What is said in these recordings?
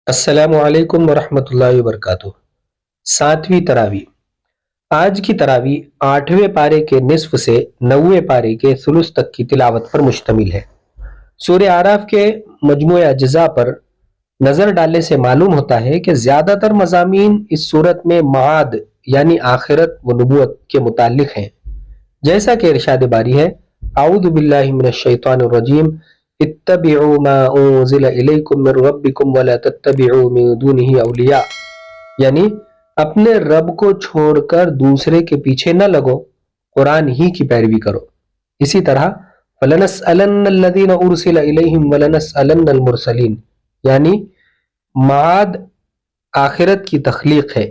السلام علیکم ورحمۃ اللہ وبرکاتہ۔ ساتویں تراویح۔ آج کی تراویح 8ویں پارے کے نصف سے 9ویں پارے کے ثلث تک کی تلاوت پر مشتمل ہے۔ سورہ اعراف کے مجموعہ اجزاء پر نظر ڈالنے سے معلوم ہوتا ہے کہ زیادہ تر مضامین اس صورت میں معاد یعنی آخرت و نبوت کے متعلق ہیں، جیسا کہ ارشاد باری ہے: اعوذ باللہ من الشیطان الرجیم، اتبعوا ما انزل الیکم من ربکم ولا تتبعوا من دونہ اولیاء، یعنی اپنے رب کو چھوڑ کر دوسرے کے پیچھے نہ لگو، قرآن ہی کی پیروی کرو۔ اسی طرح فَلَنَسْأَلَنَّ الَّذِينَ أُرْسِلَ إِلَيْهِمْ وَلَنَسْأَلَنَّ الْمُرْسَلِينَ، یعنی معاد آخرت کی تخلیق ہے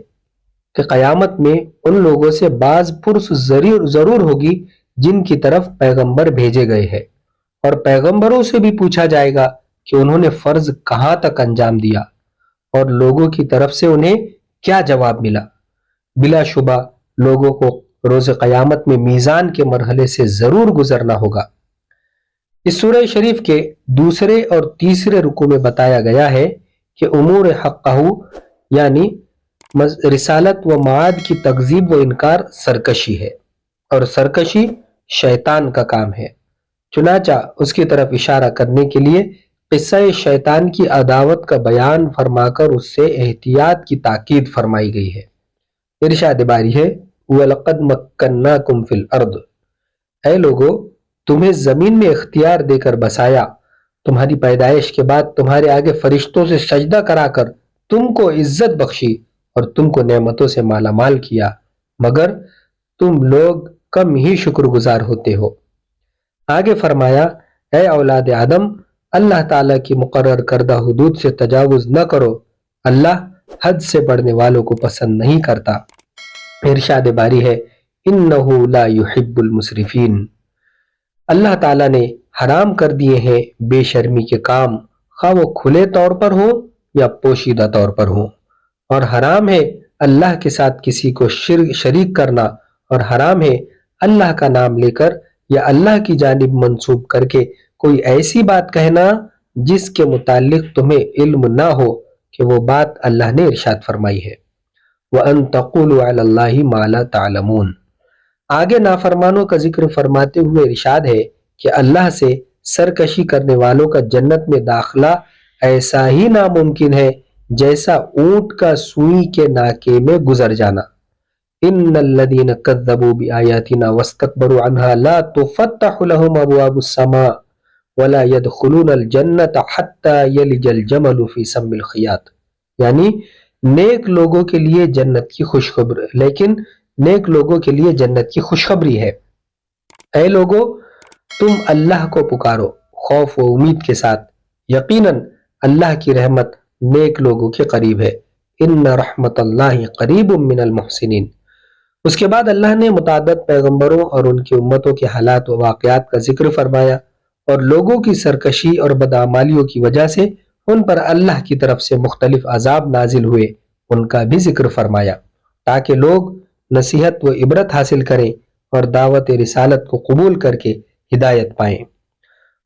کہ قیامت میں ان لوگوں سے بعض پرس ضرور ہوگی جن کی طرف پیغمبر بھیجے گئے ہیں، اور پیغمبروں سے بھی پوچھا جائے گا کہ انہوں نے فرض کہاں تک انجام دیا اور لوگوں کی طرف سے انہیں کیا جواب ملا۔ بلا شبہ لوگوں کو روز قیامت میں میزان کے مرحلے سے ضرور گزرنا ہوگا۔ اس سورہ شریف کے دوسرے اور تیسرے رکوع میں بتایا گیا ہے کہ امور حقہ یعنی رسالت و معاد کی تکذیب و انکار سرکشی ہے، اور سرکشی شیطان کا کام ہے۔ چنانچہ اس کی طرف اشارہ کرنے کے لیے قصہ شیطان کی عداوت کا بیان فرما کر اس سے احتیاط کی تاکید فرمائی گئی ہے۔ ارشاد باری ہے: وَلَقَدْ مَكَّنَّاكُمْ فِي الْأَرْضِ، اے لوگو تمہیں زمین میں اختیار دے کر بسایا، تمہاری پیدائش کے بعد تمہارے آگے فرشتوں سے سجدہ کرا کر تم کو عزت بخشی اور تم کو نعمتوں سے مالا مال کیا، مگر تم لوگ کم ہی شکر گزار ہوتے ہو۔ آگے فرمایا: اے اولاد آدم، اللہ تعالیٰ کی مقرر کردہ حدود سے تجاوز نہ کرو، اللہ حد سے بڑھنے والوں کو پسند نہیں کرتا۔ ارشاد باری ہے: انہ لا یحب المسرفین، اللہ تعالیٰ نے حرام کر دیے ہیں بے شرمی کے کام، خواہ وہ کھلے طور پر ہوں یا پوشیدہ طور پر ہوں، اور حرام ہے اللہ کے ساتھ کسی کو شریک کرنا، اور حرام ہے اللہ کا نام لے کر یا اللہ کی جانب منسوب کر کے کوئی ایسی بات کہنا جس کے متعلق تمہیں علم نہ ہو کہ وہ بات اللہ نے ارشاد فرمائی ہے۔ وَأَن تَقُولُوا عَلَى اللَّهِ مَا لَا تَعْلَمُونَ، آگے نافرمانوں کا ذکر فرماتے ہوئے ارشاد ہے کہ اللہ سے سرکشی کرنے والوں کا جنت میں داخلہ ایسا ہی ناممکن ہے جیسا اونٹ کا سوئی کے ناکے میں گزر جانا۔ ان الذين كذبوا بآياتنا واستكبروا عنها لا تفتح لهم ابواب السماء ولا يدخلون الجنة حتى يلج الجمل في سم الخياط، یعنی نیک لوگوں کے لیے جنت کی خوشخبری، لیکن نیک لوگوں کے لیے جنت کی خوشخبری ہے۔ اے لوگو تم اللہ کو پکارو خوف و امید کے ساتھ، یقیناً اللہ کی رحمت نیک لوگوں کے قریب ہے۔ ان رحمت اللہ قریب من المحسنین۔ اس کے بعد اللہ نے متعدد پیغمبروں اور ان کی امتوں کے حالات و واقعات کا ذکر فرمایا، اور لوگوں کی سرکشی اور بدعمالیوں کی وجہ سے ان پر اللہ کی طرف سے مختلف عذاب نازل ہوئے، ان کا بھی ذکر فرمایا، تاکہ لوگ نصیحت و عبرت حاصل کریں اور دعوت رسالت کو قبول کر کے ہدایت پائیں۔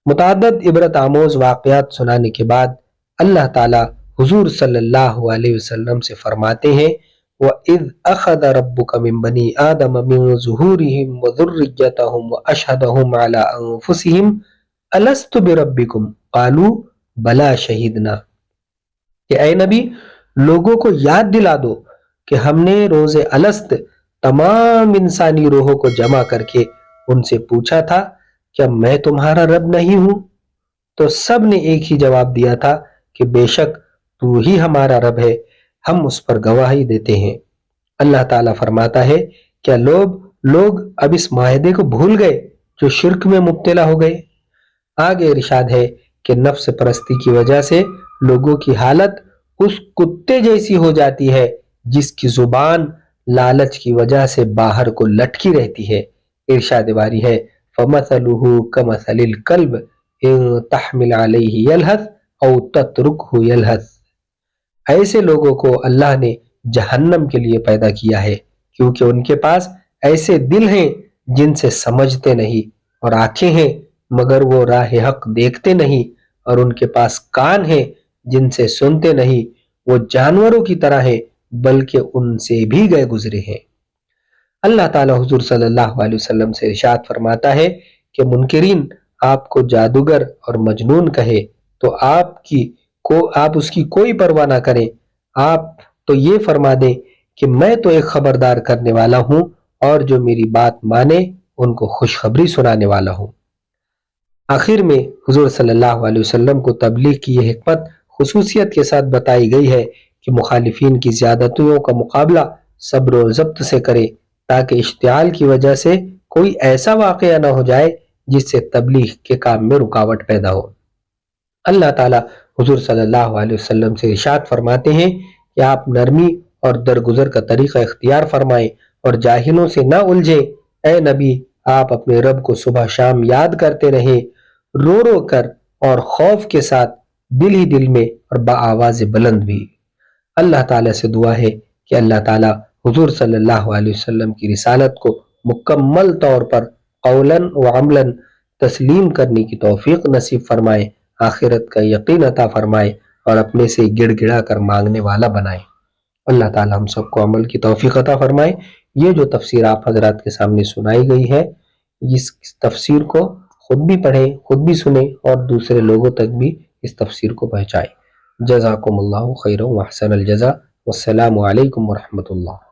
متعدد عبرت آموز واقعات سنانے کے بعد اللہ تعالی حضور صلی اللہ علیہ وسلم سے فرماتے ہیں: وَإِذْ أَخَذَ رَبُّكَ مِنْ بَنِي آدَمَ مِنْ ظُهُورِهِمْ وَذُرِّيَّتَهُمْ وَأَشْهَدَهُمْ عَلَىٰ أَنفُسِهِمْ أَلَسْتُ بِرَبِّكُمْ قَالُوا بَلَىٰ شَهِدْنَا، کہ اے نبی لوگوں کو یاد دلا دو کہ ہم نے روز الست تمام انسانی روحوں کو جمع کر کے ان سے پوچھا تھا کیا میں تمہارا رب نہیں ہوں؟ تو سب نے ایک ہی جواب دیا تھا کہ بے شک تو ہی ہمارا رب ہے، ہم اس پر گواہی دیتے ہیں۔ اللہ تعالیٰ فرماتا ہے: کیا لوگ اب اس معاہدے کو بھول گئے جو شرک میں مبتلا ہو گئے؟ آگے ارشاد ہے کہ نفس پرستی کی وجہ سے لوگوں کی حالت اس کتے جیسی ہو جاتی ہے جس کی زبان لالچ کی وجہ سے باہر کو لٹکی رہتی ہے۔ ارشاد باری ہے: فَمَثَلُهُ كَمَثَلِ الْكَلْبِ إِن تَحْمِلْ عَلَيْهِ يَلْهَثْ أَوْ تَتْرُكْهُ يَلْهَثْ، ایسے لوگوں کو اللہ نے جہنم کے لیے پیدا کیا ہے، کیونکہ ان کے پاس ایسے دل ہیں جن سے سمجھتے نہیں، اور آنکھیں ہیں مگر وہ راہ حق دیکھتے نہیں، اور ان کے پاس کان ہیں جن سے سنتے نہیں، وہ جانوروں کی طرح ہیں بلکہ ان سے بھی گئے گزرے ہیں۔ اللہ تعالیٰ حضور صلی اللہ علیہ وسلم سے ارشاد فرماتا ہے کہ منکرین آپ کو جادوگر اور مجنون کہے تو آپ اس کی کوئی پرواہ نہ کریں، آپ تو یہ فرما دیں کہ میں تو ایک خبردار کرنے والا ہوں اور جو میری بات مانے ان کو خوشخبری سنانے والا ہوں۔ آخر میں حضور صلی اللہ علیہ وسلم کو تبلیغ کی یہ حکمت خصوصیت کے ساتھ بتائی گئی ہے کہ مخالفین کی زیادتیوں کا مقابلہ صبر و ضبط سے کرے تاکہ اشتعال کی وجہ سے کوئی ایسا واقعہ نہ ہو جائے جس سے تبلیغ کے کام میں رکاوٹ پیدا ہو۔ اللہ تعالیٰ حضور صلی اللہ علیہ وسلم سے ارشاد فرماتے ہیں کہ آپ نرمی اور درگزر کا طریقہ اختیار فرمائیں اور جاہلوں سے نہ الجھیں۔ اے نبی، آپ اپنے رب کو صبح شام یاد کرتے رہیں، رو رو کر اور خوف کے ساتھ، دل ہی دل میں اور بآواز بلند بھی۔ اللہ تعالیٰ سے دعا ہے کہ اللہ تعالیٰ حضور صلی اللہ علیہ وسلم کی رسالت کو مکمل طور پر قولاً و عملاً تسلیم کرنے کی توفیق نصیب فرمائے، آخرت کا یقین عطا فرمائے اور اپنے سے گڑ گڑا کر مانگنے والا بنائے۔ اللہ تعالیٰ ہم سب کو عمل کی توفیق عطا فرمائے۔ یہ جو تفسیر آپ حضرات کے سامنے سنائی گئی ہے، اس تفسیر کو خود بھی پڑھیں، خود بھی سنیں اور دوسرے لوگوں تک بھی اس تفسیر کو پہنچائیں۔ جزاکم اللہ خیرا و احسن الجزا، والسلام علیکم ورحمۃ اللہ۔